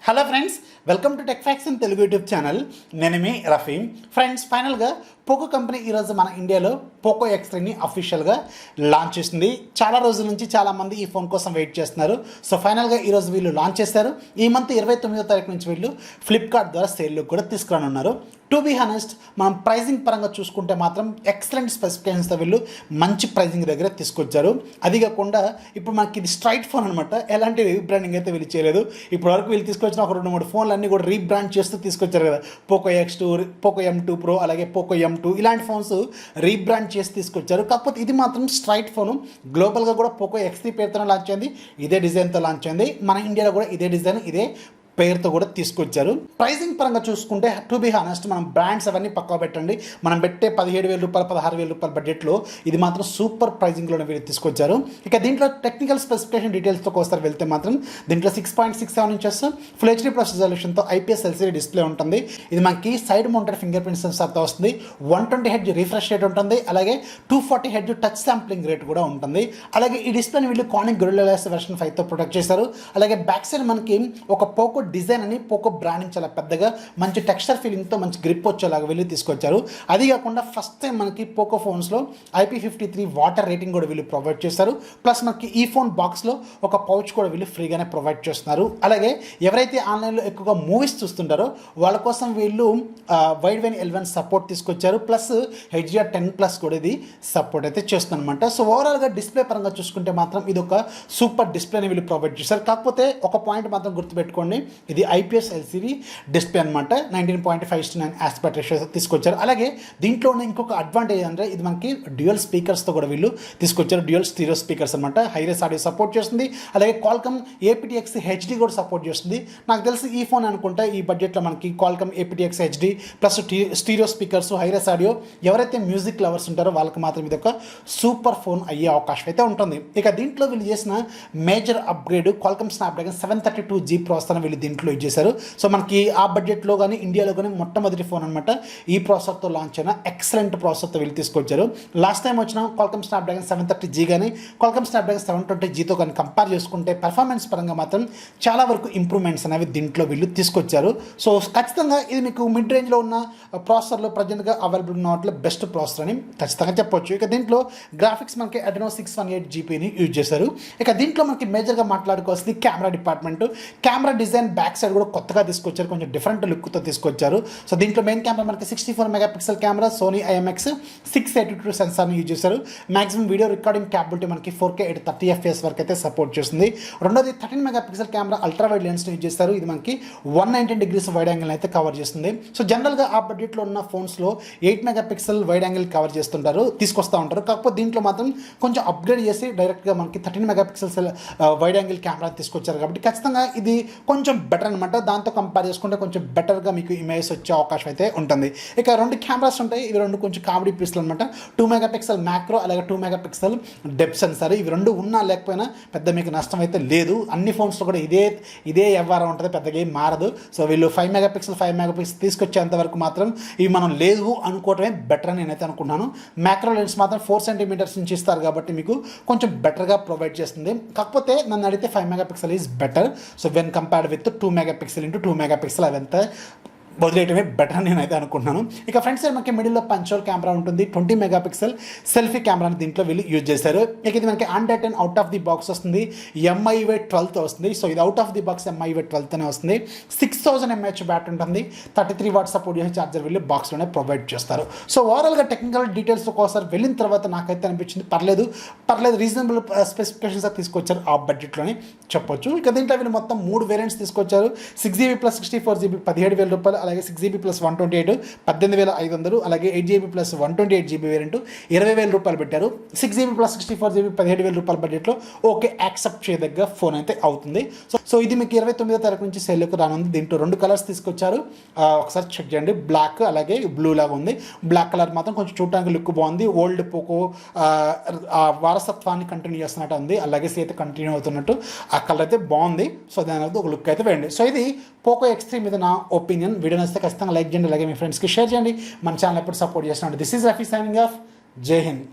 Hello friends, welcome to Techfox in Telugu YouTube channel. నేను మీ Rafi. Friends, ఫైనల్గా పోకో కంపెనీ ఈరోజు మన ఇండియాలో పోకో X3ని అఫీషియల్గా లాంచ్ చేసింది. చాలా రోజుల నుంచి చాలామంది ఈ ఫోన్ కోసం వెయిట్ చేస్తున్నారు. సో ఫైనల్గా ఈరోజు వీళ్ళు లాంచ్ చేశారు. ఈ మంత్ 29వ తారీఖు నుంచి వీళ్ళు ఫ్లిప్కార్ట్ ద్వారా సేల్లోకి కూడా తీసుకురానున్నారు. టు బీ హానెస్ట్, మనం ప్రైజింగ్ పరంగా చూసుకుంటే మాత్రం ఎక్సలెంట్ స్పెసిఫికేషన్స్తో వీళ్ళు మంచి ప్రైజింగ్ దగ్గర తీసుకొచ్చారు. అది కాకుండా ఇప్పుడు మనకి ఇది స్ట్రైట్ ఫోన్ అనమాట. ఎలాంటి రీబ్రాండింగ్ అయితే వీళ్ళు చేయలేదు. ఇప్పటివరకు వీళ్ళు తీసుకొచ్చిన ఒక 2-3 ఫోన్లు అన్నీ కూడా రీబ్రాండ్ చేస్తూ తీసుకొచ్చారు కదా. Poco X2, Poco M2 Pro, అలాగే పోకో M2 ఇలాంటి ఫోన్స్ రీబ్రాండ్ చేసి తీసుకొచ్చారు. కాకపోతే ఇది మాత్రం స్ట్రైట్ ఫోను. గ్లోబల్గా కూడా పోకో X3 పేరుతో లాంచ్ అయింది, ఇదే డిజైన్తో లాంచ్ అయింది. మన ఇండియాలో కూడా ఇదే డిజైన్, ఇదే పేరుతో కూడా తీసుకొచ్చారు. ప్రైజింగ్ పరంగా చూసుకుంటే టు బీ హానెస్ట్, మనం బ్రాండ్స్ అవన్నీ పక్కా పెట్టండి. మనం పెట్టే 17,000 రూపాయలు 16,000 రూపాయల బడ్జెట్లో ఇది మాత్రం సూపర్ ప్రైజింగ్లోనే వీళ్ళు తీసుకొచ్చారు. ఇక దీంట్లో టెక్నికల్ స్పెసిఫికేషన్ డీటెయిల్స్తో ఒకసారి వెళ్తే మాత్రం దీంట్లో 6.67 ఇంచెస్ ఫుల్ HD ప్లస్ రిజల్యూషన్తో IPS LCD డిస్ప్లే ఉంటుంది. ఇది మనకి సైడ్ మౌంటెడ్ ఫింగర్ ప్రింట్ సెన్సార్తో వస్తుంది. 120 Hz రిఫ్రెష్ రేట్ ఉంటుంది, అలాగే 240 Hz టచ్ శాంప్లింగ్ రేట్ కూడా ఉంటుంది. అలాగే ఈ డిస్ప్లేని వీళ్ళు కార్నింగ్ గొరిల్లా గ్లాస్ వెర్షన్ 5తో ప్రొటెక్ట్ చేశారు. అలాగే బ్యాక్ సైడ్ మనకి ఒక పోకో డిజైన్ అని పోకో బ్రాండింగ్ చాలా పెద్దగా మంచి టెక్స్చర్ ఫీలింగ్తో మంచి గ్రిప్ వచ్చేలాగా వీళ్ళు తీసుకొచ్చారు. అది కాకుండా ఫస్ట్ టైం మనకి పోకో ఫోన్స్లో IP53 వాటర్ రేటింగ్ కూడా వీళ్ళు ప్రొవైడ్ చేస్తారు. ప్లస్ మనకి ఈ ఫోన్ బాక్స్లో ఒక పౌచ్ కూడా వీళ్ళు ఫ్రీగానే ప్రొవైడ్ చేస్తున్నారు. అలాగే ఎవరైతే ఆన్లైన్లో ఎక్కువగా మూవీస్ చూస్తుంటారో వాళ్ళ కోసం వీళ్ళు వైడ్ వైన్ L1 సపోర్ట్ తీసుకొచ్చారు. ప్లస్ HDR10+ కూడా ఇది సపోర్ట్ అయితే చేస్తుందన్నమాట. సో ఓవరాల్గా డిస్ప్లే పరంగా చూసుకుంటే మాత్రం ఇది ఒక సూపర్ డిస్ప్లేని వీళ్ళు ప్రొవైడ్ చేశారు. కాకపోతే ఒక పాయింట్ మాత్రం గుర్తుపెట్టుకోండి, ఇది IPS LCD డిస్ప్లే అనమాట. 19.5:9 ఆస్పెక్ట్ రేషియో తీసుకొచ్చారు. అలాగే దీంట్లో ఉన్న ఇంకొక అడ్వాంటేజ్ అంటే ఇది మనకి డ్యూయల్ స్పీకర్స్తో కూడా వీళ్ళు తీసుకొచ్చారు. డ్యూయల్ స్టీరియో స్పీకర్స్ అనమాట. హైరెస్ ఆడియో సపోర్ట్ చేస్తుంది. అలాగే Qualcomm aptX HD కూడా సపోర్ట్ చేస్తుంది. నాకు తెలిసి ఈ ఫోన్ అనుకుంటే ఈ బడ్జెట్లో మనకి Qualcomm aptX HD plus stereo speakers, hi-res audio, ఎవరైతే మ్యూజిక్ లవర్స్ ఉంటారో వాళ్ళకి మాత్రం ఇది ఒక సూపర్ ఫోన్ అయ్యే అవకాశం అయితే ఉంటుంది. ఇక దీంట్లో వీళ్ళు చేసిన major upgrade Qualcomm Snapdragon 732G processor వీళ్ళు దీంట్లో యూజ్ చేశారు. సో మనకి ఆ బడ్జెట్లో కానీ ఇండియాలో కానీ మొట్టమొదటి ఫోన్ అనమాట. ఈ ప్రాసెసర్తో లాంచ్ అయిన ఎక్సలెంట్ ప్రాసెసర్తో వీళ్ళు తీసుకొచ్చారు. లాస్ట్ టైం వచ్చిన Qualcomm Snapdragon 730G కానీ Qualcomm Snapdragon 720Gతో కానీ కంపేర్ చేసుకుంటే పెర్ఫార్మెన్స్ పరంగా మాత్రం చాలా వరకు ఇంప్రూవ్మెంట్స్ అనేవి దీంట్లో వీళ్ళు తీసుకొచ్చారు. సో ఖచ్చితంగా ఇది మీకు మిడ్ రేంజ్లో ఉన్న ప్రాసెసర్లో ప్రజెంట్గా అవైలబుల్ ఉన్న వాటిలో బెస్ట్ ప్రాసెసర్ అని ఖచ్చితంగా చెప్పొచ్చు. ఇక దీంట్లో గ్రాఫిక్స్ మనకి Adreno 618GB యూజ్ చేశారు. ఇక దీంట్లో మనకి మేజర్గా మాట్లాడుకోవాల్సింది camera department. Camera design back side కూడా కొత్తగా తీసుకొచ్చారు, కొంచెం డిఫరెంట్ లుక్తో తీసుకొచ్చారు. సో దీంట్లో మెయిన్ కెమెరా మనకి 64 మెగాపిక్సెల్ కెమెరా, సోనీ IMX 682 సెన్సార్ని యూజ్ చేశారు. మాక్సిమం వీడియో రికార్డింగ్ క్యాపబిలిటీ మనకి 4K 30 FPS వరకు అయితే సపోర్ట్ చేస్తుంది. రెండోది 13 మెగాపిక్సెల్ కెమెరా అల్ట్రా వైడ్ లెన్స్ని యూజ్ చేస్తారు. ఇది మనకి 119 degrees వైడ్ యాంగిల్ అయితే కవర్ చేస్తుంది. సో జనరల్గా ఆ బడ్జెట్లో ఉన్న ఫోన్స్లో 8 మెగాపిక్సెల్ వైడ్ యాంగిల్ కవర్ చేస్తుంటారు, తీసుకొస్తూ ఉంటారు. కాకపోతే దీంట్లో మాత్రం కొంచెం అప్గ్రేడ్ చేసి డైరెక్ట్గా మనకి 13 మెగాపిక్సెల్స్ వైడ్ యాంగిల్ కెమెరా తీసుకొచ్చారు. కాబట్టి ఖచ్చితంగా ఇది కొంచెం బెటర్ అనమాట. దాంతో కంపేర్ చేసుకుంటే కొంచెం బెటర్గా మీకు ఇమేజెస్ వచ్చే అవకాశం అయితే ఉంటుంది. ఇక 2 కెమెరాస్ ఉంటాయి. ఇవి 2 కొంచెం కామెడీ పీస్లు అనమాట. 2 మెగాపిక్సెల్ మ్యాక్రో, అలాగే 2 మెగాపిక్సెల్ డెప్త్ సెన్సార్. ఇవి 2 ఉన్నా లేకపోయినా పెద్ద మీకు నష్టం అయితే లేదు. అన్ని ఫోన్స్లో కూడా ఇదే వ్యవహారం ఉంటుంది, పెద్దగా ఏం మారదు. సో వీళ్ళు 5 మెగాపిక్సెల్ తీసుకొచ్చేంత వరకు మాత్రం ఇవి మనం లేదు అనుకోవటమే బెటర్ అని నేనైతే అనుకున్నాను. మ్యాక్రో లెన్స్ మాత్రం 4 సెంటీమీటర్స్ నుంచి ఇస్తారు కాబట్టి మీకు కొంచెం బెటర్గా ప్రొవైడ్ చేస్తుంది. కాకపోతే నన్ను అడిగితే 5 megapixel is better. So when compared with 2 megapixel into 2 megapixel అదంతా వదిలేయటమే బెటర్ అని నేనైతే అనుకుంటున్నాను. ఇక ఫ్రంట్ సైడ్ మనకి మిడిల్లో పంచోల్ కెమెరా ఉంటుంది. 20 మెగాపిక్సెల్ సెల్ఫీ కెమెరాని దీంట్లో వీళ్ళు యూజ్ చేశారు. ఇక ఇది మనకి Android 10 out of the box వస్తుంది. MIUI 12తో వస్తుంది. సో ఇది out of the box MIUI 12తోనే వస్తుంది. 6000 mAh బ్యాటరీ ఉంటుంది. 33 వాట్ సపోర్ట్ చేసే ఛార్జర్ వీళ్ళు బాక్స్లోనే ప్రొవైడ్ చేస్తారు. సో ఓవరాల్గా టెక్నికల్ డీటెయిల్స్ ఒకసారి వెళ్ళిన తర్వాత నాకైతే అనిపించింది పర్లేదు రీజనబుల్ స్పెసిఫికేషన్స్ తీసుకొచ్చారు ఆ బడ్జెట్లోనే చెప్పొచ్చు. ఇక దీంట్లో వీళ్ళు మొత్తం 3 వేరియంట్స్ తీసుకొచ్చారు. 6GB ప్లస్ 64GB 17,000 రూపాయలు, అలాగే 6GB ప్లస్ 128 18,500, అలాగే 8GB ప్లస్ 128GB వేరియంట్ 20,000 రూపాయలు పెట్టారు. 6GB ప్లస్ 64GB 17,000 రూపాయల బడ్జెట్లో ఓకే యాక్సెప్ట్ చేయదగ్గ ఫోన్ అయితే అవుతుంది. సో ఇది మీకు 29వ తారీఖు నుంచి సేల్లోకి రానుంది. దీంట్లో 2 కలర్స్ తీసుకొచ్చారు, ఒకసారి చెక్ చేయండి. బ్లాక్ అలాగే బ్లూ లాగా ఉంది. బ్లాక్ కలర్ మాత్రం కొంచెం చూడడానికి లుక్ బాగుంది. ఓల్డ్ పోకో వారసత్వాన్ని కంటిన్యూ చేస్తున్నట్టు ఉంది. ఆ లెగసీ అయితే కంటిన్యూ అవుతున్నట్టు ఆ కలర్ అయితే బాగుంది. సో దాని ఒక లుక్ అయితే వేయండి. సో ఇది పోకో X3 మీద నా ఒపీనియన్. వీడియో నచ్చితే ఖచ్చితంగా లైక్ చేయండి, అలాగే మీ ఫ్రెండ్స్కి షేర్ చేయండి. మన ఛానల్ ఎప్పుడు సపోర్ట్ చేస్తున్నాడు. This is Rafi signing off. జై హింద్.